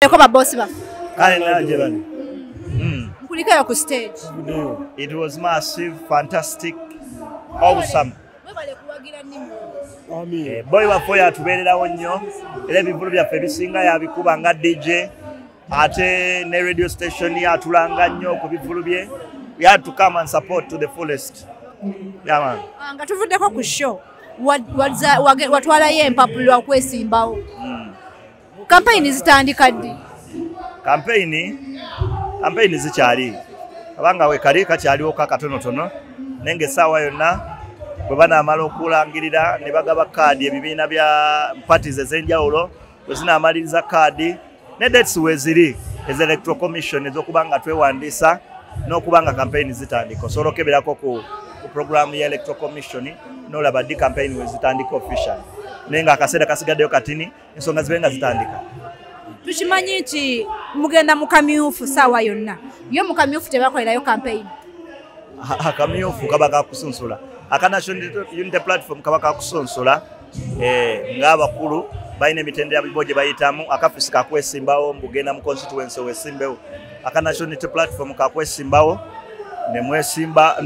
Boss ba. Mkulikayo ku stage. It was massive, fantastic, awesome. Boy waffe yatubeererawo nnyo era ebivulu byaffe bisinga yabikuba nga DJ ate ne radio station yatulanga nnyo ku bivulu bye. We had to come and support to the fullest. Yeah, man. Nga tuvuddeko ku show watwalayo empapula okwesimbawo. Campaign zitandika ddi? Campaign zikyali. Abanga we kali kakyaliwo kakatonotono nenge essaawa yonna bwe banaamala okulangirira ne bagaba kaadi ebibiina bya parties ez'enjawulo bwe zinaamaliriza kaadi ne dates weeziri ez'electoral commission ez'okuba nga twewandiisa n'okuba nga campaign zitandika. Osobola okeberako ku programu ya electoral commission n'olaba ddi campaign we zitandika official. Naye nga akaseera kasigaddeyo katini ensonga zibe nga zitandika. Tukimanyi nti mugenda mu kamyufu ssaawa yonna. Yo mu kamyufu tebakolerayo campaign. Akamyufu kaba kakusunsula. Aka National Unity Platform kaba kakusunsula ng'abakulu balina emitendera bibo gye bayitamu. Akafisi kakwesimbawo mbugenda mu constituency wesimbewo. Aka National Unity Platform kakwesimbawo ne mwesimba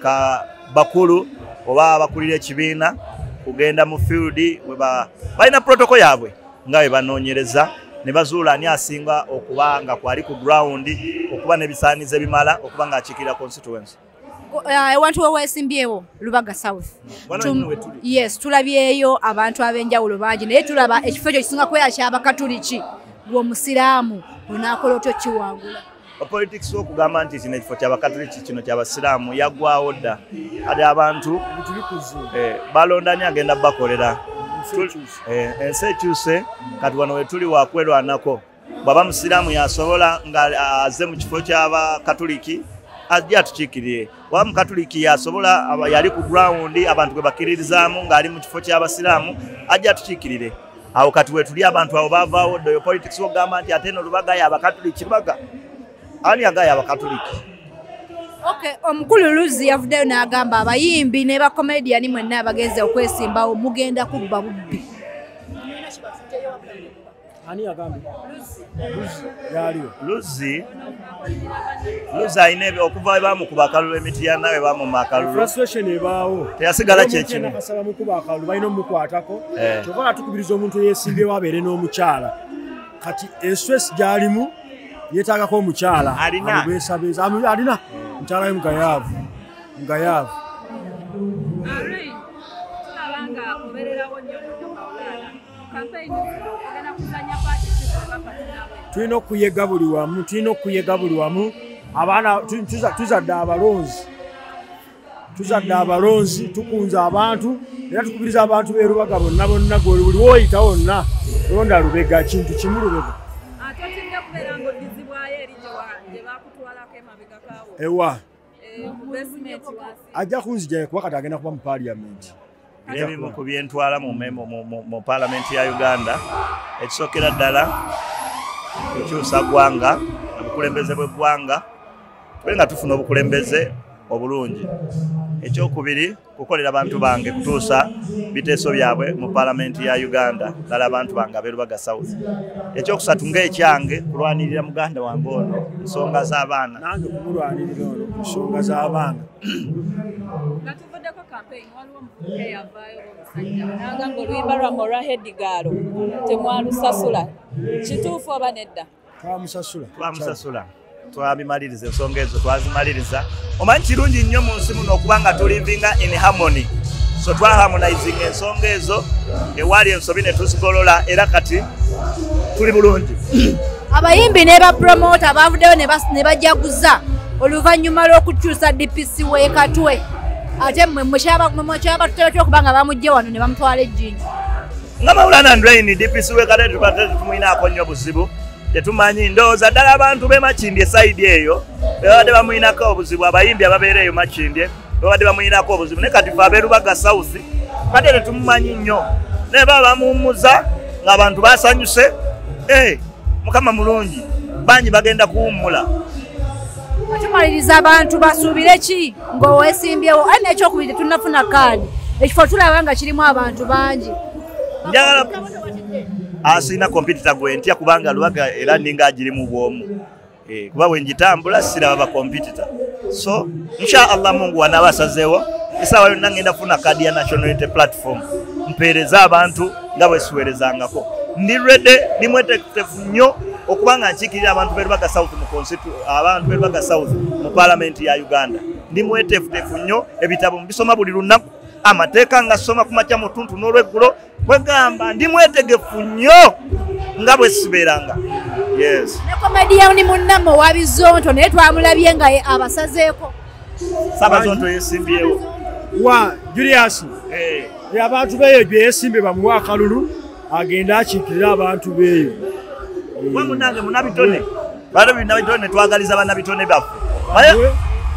ka bakulu oba abakulira ekibiina kugenda mu field balina protocol yaabwe nga bwe banoonyereza ne bazuula ani asinga okuba nga kwali ku ground okuba n'ebisaanizo ebimala okuba ng'akiikirira constituency. Ewantu weesimbyewo Lubaga South. Yes, tulabyeyo abantu ab'enjawulo bangi naye tulaba ekifo ekyo kisinga kwera ky'Abakatuliki gw'Omusiraamu onaakola otyo kiwangula. Politics okugamba nti kino ekifo ky'Abakatuliki kino ky'Abasiraamu yaggwawo dda ate abantu balondani agenda bakolera. Ensi ekyuse kati wano wetuli wakwerwanako bw'aba musiraamu yasobola nga aze mu kifo ky'Abakatuliki ajja tukiikirire. Bw'aba mukatuliki yasobola yali ku ground abantu gwe bakiririzaamu ng'ali mu kifo ky'Abasiraamu ajja tukiikirire. Awo kati wetuli abantu abo baavaawo dda. Politics ogamba nti ate no Lubaga y'Abakatuliki. Lubaga ani agaaya Abakatuliki? Okay, omukulu Luzi yavuddeyo n'agamba abayimbi ne bakomediani mwenna abagenze okwesimbawo mugenda kubba bubbi. Ani agambe? Yaliyo. Luzi ayina okuva bamukuba akalulu emitiya nawe bamuma akalulu. Frustration ebaawo. Teyasigala kyekino. Kasaba mukuba akalulu balina omukwatako. Kyokka tukubiriza omuntu yeesimbyewo abeere n'omukyala. Kati stress gyalimu yeetaagako omukyala. Alina mukyala we mugayaavu. Tulina okuyega buli wamu. Abaana tuzadde abalonzi tukunza abantu era tukubiriza abantu b'e Lubaga bonna buli woyita wonna londa Lubega kintu kimu Lubega. Ewa ajja kunzija kuba kati agenda kuba mu parliament. Ebimu ku byentwala mu parliament ya Uganda ekisookera ddala kukyusa ggwanga obukulembeze bw'eggwanga tube nga tufuna obukulembeze obulungi. Ekyokubiri kukolera abantu bange kutuusa biteeso byabwe mu parliament ya Uganda ddala abantu bange ab'e Lubaga South. Ekyokusatu ng'ekyange kulwanirira muganda wange ono ensonga z'abaana. Nange kumulwanirira ono ensonga z'abaana. Katuvuddeko campaign waliwo omuvubuka eyavaayo omusajja n'agamba oluyimba lwammwe olwa Heddigaalo temwalusasula. Kituufu oba nedda? Twamusasula. Twabimaliriza ensonga ezo twazimaliriza. Omanyi kirungi nnyo mu nsi muno okuba nga tulivinga in harmony. So twaharmonizing ensonga ezo ewali ensobi ne tuzigolola era kati tuli bulungi. Abayimbi ne bapromota bavuddeyo ne bajaguza oluvannyuma lw'okukyusa DPC w'e Katwe. Ate mmwe kyaba tutera okuba nga bamugye wano ne bamutwala ejjinja. Nga Maulana Andreini DPC w'e Katwe tumuyinaako nnyo buzibu. Tetumanyi ndowooza ddala abantu b'e Makindye esayidi eyo babadde bamuyinako obuzibu. Abayimbi ababeera eyo Makindye babadde bamuyinako obuzibu naye kati fe ab'e Lubaga South kati tetumumanyi nnyo naye baba bamuwummuza ng'abantu basanyuse. Mukama mulungi bangi bagenda kuwummula. Tumaliriza abantu basuubire ki ng'oweesimbyewo ayi n'ekyokubiri tetunnafuna kaadi ekifo tulaba nga kirimu abantu bangi. asina competitor gwe ntya kubanga Lubaga era ninga agiri mu bwomu kuba wenjitambula siraba ba competitor so insha Allah Mungu wanabasazeewo isawa yonna ngenda funa kadi ya National Unity Platform mpereza abantu nga bwe siwerezangako ndi ready ni mweteketefu nnyo okubanga nchikirira abantu berubaga South mu abantu berubaga South mu parliament ya Uganda ndi mweteketefu nnyo ebitabo mbisoma buli lunaku amateeka nga soma kumacha mutuntu n'olweggulo kwegamba ndi mwetegefu nnyo nga bwe siberanga yes ne komedia ni munnamo wa Bizonto naye twamulabye nga abasazeeko Sabazonto yesimbyewo wa Julius abantu beyo gye yesimbe bamuwa akalulu agenda akikirira abantu beyo wamunange munabitone bado binabitone twagaliza banabitone bafu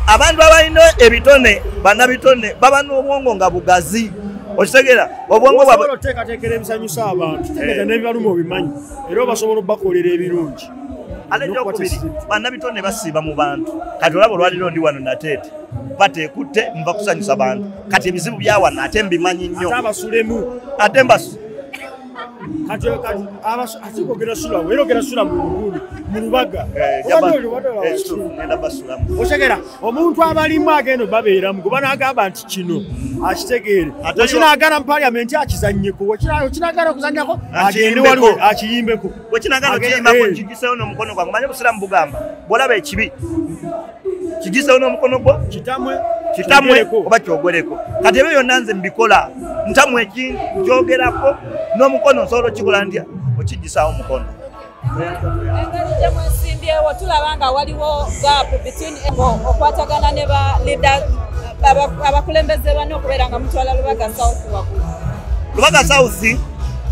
abantu abalina ebitone banabitone baba n'obwongo nga bugazi okitegera obwongo bwabwe oteekateekera ebisanyusa abantu tegeza n'ebibaluma obimanyi era obasobola obbakolera ebirungi alejokubiri banabitone basiiba mu bantu kati olaba olwaliro ndi wano nateete bateekutte nva kusanyusa bantu kati ebizibu byawana ate mbimanyi nnyo abasulemu ate mbasu ate kogera sula wera ogera sula mu Lubaga otegera omuntu abalimu agenda babeeramu kuba n'agamba nti kino akitegeere wekinagala mu parliament akizannyeko wekinagala okuzannyako agende waliwo akiyimbeko wekinagala okiyimbako kigiseewo n'omukono gwange manye busiramu bugamba bwolaba ekibi kigiseewo n'omukono gwo kitamwe oba kyogwereko kati ebyo byonna nze mbikola ntamwe ekintu kyogerako n'omukono nsobola okikola ndya okigisawo omukono engeri gye mwesimbyewo tulaba nga waliwo gap between okwatagana ne ba leader abakulembeze bano okubeera nga mutwala Lubaga South waggulu Lubaga South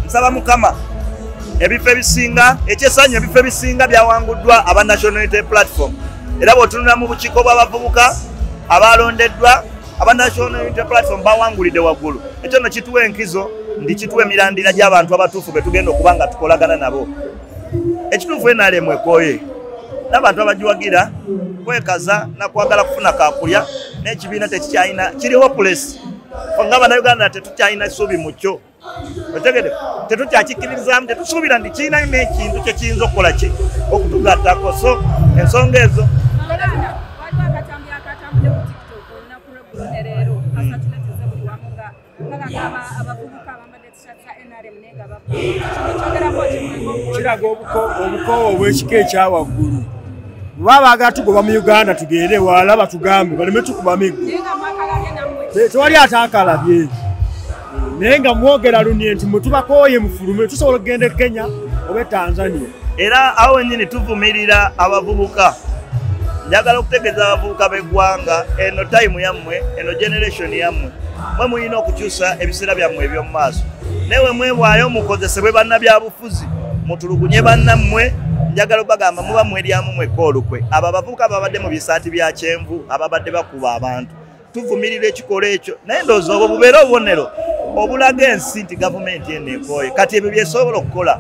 nsaba Mukama ebifo ebisinga ekyesanyu ebifo ebisinga byawanguddwa aba National Unity Platform era bw'otunula mu bukiiko bw'abavubuka abalondeddwa aba National Unity Platform bawangulidde waggulu ekyo nno kituwa enkizo ndi kituwa emirandira gy'abantu abatuufu be tugenda okuba nga tukolagana nabo ekituufu NRM ekooye n'abantu abagiwagira kwekaza nakwagala kufuna kakulya n'ekibiina tekikyalina kiriho pulesi nga bannayuganda tetukyalina ssuubi mu kyo otegede tetukyakikkirizaamu tetusuubira nti kirina n'ekintu kye kiyinza okukola ki okutugattako so ensonga ezo kiraga obukoowo obw'ekika ekyawaggulu baba baagala tugoba mu Uganda tugende wala batugambe baleme tukuba miggo tewali ataakalabye naye nga mwogera lunie nti mutubakooye mufulume tusobola okugenda e Kenya oba Tanzania era awo wennyini tuvumirira abavubuka njagala okutegeeza abavubuka b'eggwanga eno time yammwe eno generation yammwe mwe mulina okukyusa ebiseera byammwe eby'omu maaso newe mwebwayo mukozesebwe bannabyabufuzi mutulugunye bannammwe njagala okubagamba muba mweryamu mwekka olukwe abo abavubuka babadde mu bisaati bya kyenvu ababadde bakuba abantu tuvumirira ekikola ekyo naye ndowooza obwo bubeera obubonero obulaga ensi nti gavumenti eno ekooye kati ebyo byesobola okukola